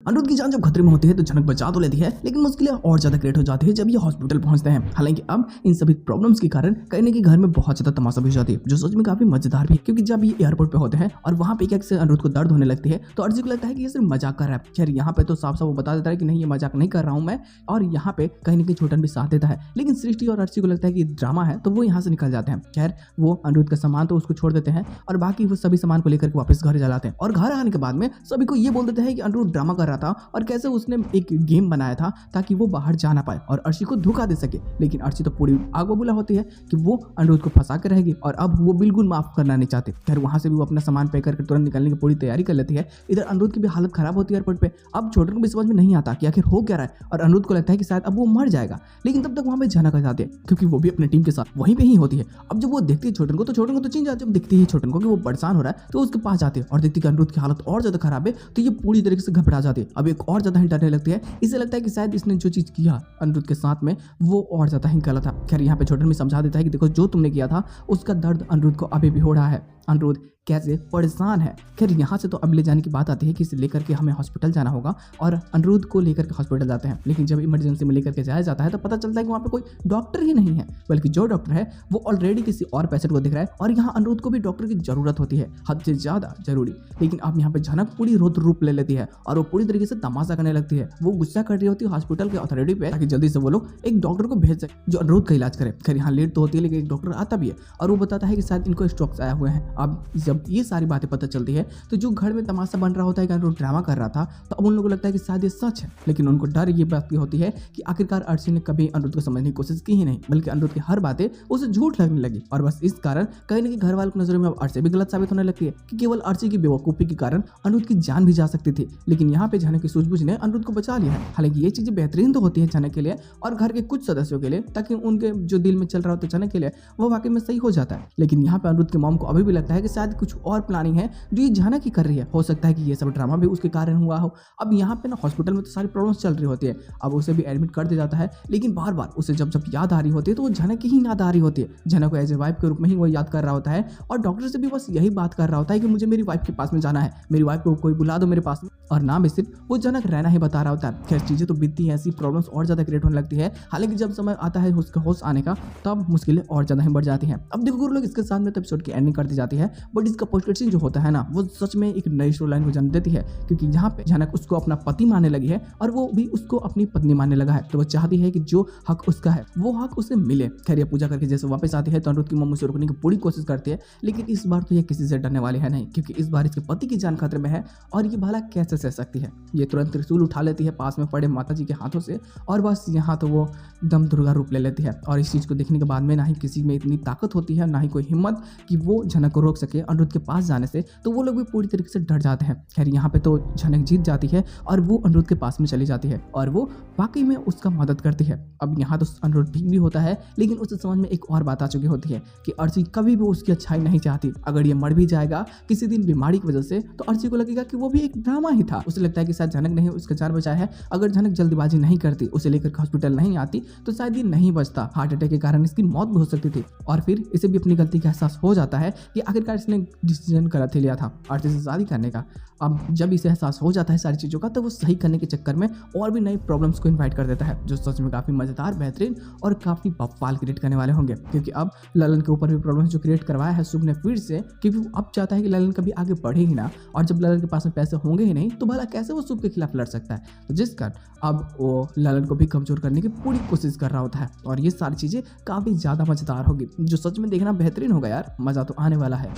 अनिरुद्ध की जान जब खतरे में होती है तो झनक बचा तो लेती है, लेकिन मुश्किलें और ज्यादा क्रिएट हो जाती है जब ये हॉस्पिटल पहुंचते हैं। हालांकि अब इन सभी प्रॉब्लम्स के कारण कहीं ना कहीं घर में बहुत ज्यादा तमाशा भी हो जाती है, जो सच में काफी मजेदार भी है। क्योंकि जब ये एयरपोर्ट पे होते हैं और वहां पे एक से अनिरुद्ध को दर्द होने लगती है तो अर्जी को लगता है कि ये सिर्फ मजाक कर रहा है। खैर यहाँ पे तो साफ साफ वो बता देता है कि नहीं, ये मजाक नहीं कर रहा हूँ मैं, और यहाँ पे कहीं ना कहीं छोटन भी साथ देता है। लेकिन सृष्टि और अर्ची को लगता है कि ड्रामा है, तो वो यहाँ से निकल जाते हैं। खैर वो अनिरुद्ध का सामान तो उसको छोड़ देते हैं और बाकी वो सभी सामान को लेकर के वापस घर चलाते हैं। और घर आने के बाद में सभी को ये बोल देते हैं कि अनिरुद्ध ड्रामा कर रहा था और कैसे उसने एक गेम बनाया था ताकि वो बाहर जा ना पाए और अर्ची को धोखा दे सके। लेकिन अर्ची तो पूरी आग बबूला होती है कि वो अनिरुद्ध को फंसा के रहेगी और अब वो बिल्कुल माफ करना नहीं चाहती। खैर वहां से भी वो अपना सामान पैक करके तुरंत निकलने की पूरी तैयारी कर लेती है। इधर अनिरुद्ध की भी हालत खराब होती है एयरपोर्ट पे। अब छोटन को भी समझ में नहीं आता कि आखिर हो क्या रहा है और अनिरुद्ध को लगता है कि शायद अब वो मर जाएगा। लेकिन तब तक वहां पे झनक आ जाती है क्योंकि वो भी अपनी टीम के साथ वहीं पे ही होती है। अब जब वो देखती है छोटन को तो चिंता जब दिखती है छोटन को कि वो परेशान हो रहा है तो उसके पास जाती है और देखती है कि अनिरुद्ध की हालत और ज्यादा खराब है, तो ये पूरी तरीके से घबरा जाती है। अब एक और ज्यादा ही डरने लगती है। इसे लगता है कि शायद इसने जो चीज किया अनिरुद्ध के साथ में वो और ज्यादा ही गलत था। खैर यहाँ पे छोटन भी समझा देता है कि देखो जो तुमने किया था उसका दर्द अनिरुद्ध को अभी भी हो रहा है, अनिरुद्ध कैसे परेशान है। खैर यहाँ से तो अब ले जाने की बात आती है कि इसे लेकर के हमें हॉस्पिटल जाना होगा और अनिरुद्ध को लेकर के हॉस्पिटल जाते हैं। लेकिन जब इमरजेंसी में लेकर के जाया जाता है तो पता चलता है कि वहाँ पे कोई डॉक्टर ही नहीं है, बल्कि जो डॉक्टर है वो ऑलरेडी किसी और पेशेंट को दिख रहा है और यहाँ अनिरुद्ध को भी डॉक्टर की जरूरत होती है, हद से ज्यादा जरूरी। लेकिन अब यहाँ पे झनक पूरी रुद्र रूप ले लेती है और वो पूरी तरीके से तमाशा करने लगती है। वो गुस्सा कर रही होती है हॉस्पिटल के अथॉरिटी पे ताकि जल्दी से वो लोग एक डॉक्टर को भेज सके जो अनिरुद्ध का इलाज करे। खैर यहाँ लेट तो होती है लेकिन एक डॉक्टर आता भी है और वो बताता है कि शायद इनको स्ट्रोक्स आया हुए हैं। अब जब ये सारी बातें पता चलती है तो जो घर में तमाशा बन रहा होता है कि अनिरुद्ध ड्रामा कर रहा था, तो अब उन लोगों को लगता है कि शायद ये सच है। लेकिन उनको डर ये बात की होती है कि आखिरकार अर्ची ने कभी अनिरुद्ध को समझने की कोशिश की ही नहीं, बल्कि अनिरुद्ध की हर बातें उसे झूठ लगने लगी और बस इस कारण कहीं ना कहीं घर वालों की नजरों में अब अर्ची भी गलत साबित होने लगती है कि केवल अर्ची की बेवकूफी के कारण अनिरुद्ध की जान भी जा सकती थी। लेकिन यहाँ पे झनक की सूझबूझ ने अनिरुद्ध को बचा लिया है। हालांकि ये चीजें बेहतरीन तो होती है झनक के लिए और घर के कुछ सदस्यों के लिए, ताकि उनके जो दिल में चल रहा होता है झनक के लिए वो वाकई में सही हो जाता है। लेकिन यहाँ पे अनिरुद्ध के मॉम को अभी भी लगता है कि शायद कुछ और प्लानिंग है जो ये झनक ही कर रही है। हो सकता है कि ये सब ड्रामा भी उसके कारण हुआ हो। अब यहाँ पे ना हॉस्पिटल में तो सारी प्रॉब्लम्स चल रही होती है, अब उसे भी एडमिट कर दिया जाता है। लेकिन बार बार उसे जब जब याद आ रही होती है तो वो झनक की ही याद आ रही होती है। झनक को एज ए वाइफ के रूप में ही वो याद कर रहा होता है और डॉक्टर से भी बस यही बात कर रहा होता है कि मुझे मेरी वाइफ के पास में जाना है, मेरी वाइफ को कोई बुला दो मेरे पास में। और ना भी सिर्फ वो झनक रहना ही बता रहा होता है। खैर चीजें तो बीतती हैं, ऐसी प्रॉब्लम्स और ज्यादा क्रिएट होने लगती है। हालांकि जब समय आता है उसका होश आने का तब मुश्किलें और ज्यादा ही बढ़ जाती हैं। अब देखो गुरु लोग, इसके साथ में एपिसोड की एंडिंग कर दी जाती है, बट इसका पोस्ट सीन जो होता है ना वो सच में एक नई स्टोरी लाइन को जन्म देती है। क्योंकि यहाँ पे झनक उसको अपना पति मानने लगी है और वो भी उसको अपनी पत्नी मानने लगा है। तो वो चाहती है कि जो हक उसका है वो हक उसे मिले। खैर ये पूजा करके जैसे वापस आती है तो अनिरुद्ध की मम्मी उसे रोकने की पूरी कोशिश करती है, लेकिन इस बार तो ये किसी से डरने वाली है नहीं, क्योंकि इस बार इसके पति की जान खतरे में है और ये भला कैसे सह सकती है। ये तुरंत त्रिशूल उठा लेती है पास में पड़े माता जी के हाथों से और बस यहाँ तो वो दम दुर्गा रूप ले लेती है। और इस चीज को देखने के बाद में ना ही किसी में इतनी ताकत होती है ना ही कोई हिम्मत कि वो झनक को रोक सके अनिरुद्ध के पास जाने से, तो वो लोग भी पूरी तरीके से डर जाते हैं। खैर यहाँ पे तो झनक जीत जाती है और वो अनिरुद्ध के पास में चली जाती है और वो वाकई में उसका मदद करती है। अब यहाँ तो अनिरुद्ध ठीक भी होता है, लेकिन उसे समझ में एक और बात आ चुकी होती है कि अर्ची कभी भी उसकी अच्छाई नहीं चाहती। अगर ये मर भी जाएगा किसी दिन बीमारी की वजह से तो अर्ची को लगेगा कि वो भी एक ड्रामा ही था। उसे लगता है कि शायद झनक नहीं उसका जान बचाया है। अगर झनक जल्दबाजी नहीं करती, उसे लेकर हॉस्पिटल नहीं आती, तो शायद ये नहीं बचता। हार्ट अटैक के कारण इसकी मौत भी हो सकती थी। और फिर इसे भी अपनी गलती का एहसास हो जाता है कि आखिरकार इसने डिसीजन गलत ही लिया था अर्ची से शादी करने का। अब जब इसे एहसास हो जाता है सारी चीज़ों का, तो वो सही करने के चक्कर में और भी नई प्रॉब्लम्स को इनवाइट कर देता है, जो सच में काफ़ी मज़ेदार, बेहतरीन और काफ़ी बवाल क्रिएट करने वाले होंगे। क्योंकि अब ललन के ऊपर भी प्रॉब्लम्स जो क्रिएट करवाया है शुभ ने फिर से, क्योंकि वो अब चाहता है कि ललन कभी आगे बढ़े ही ना, और जब ललन के पास में पैसे होंगे ही नहीं तो भला कैसे वो शुभ के खिलाफ लड़ सकता है। तो जिस कारण अब वो ललन को भी कमजोर करने की पूरी कोशिश कर रहा होता है और ये सारी चीज़ें काफ़ी ज़्यादा मज़ेदार होगी, जो सच में देखना बेहतरीन होगा यार, मज़ा तो आने वाला है।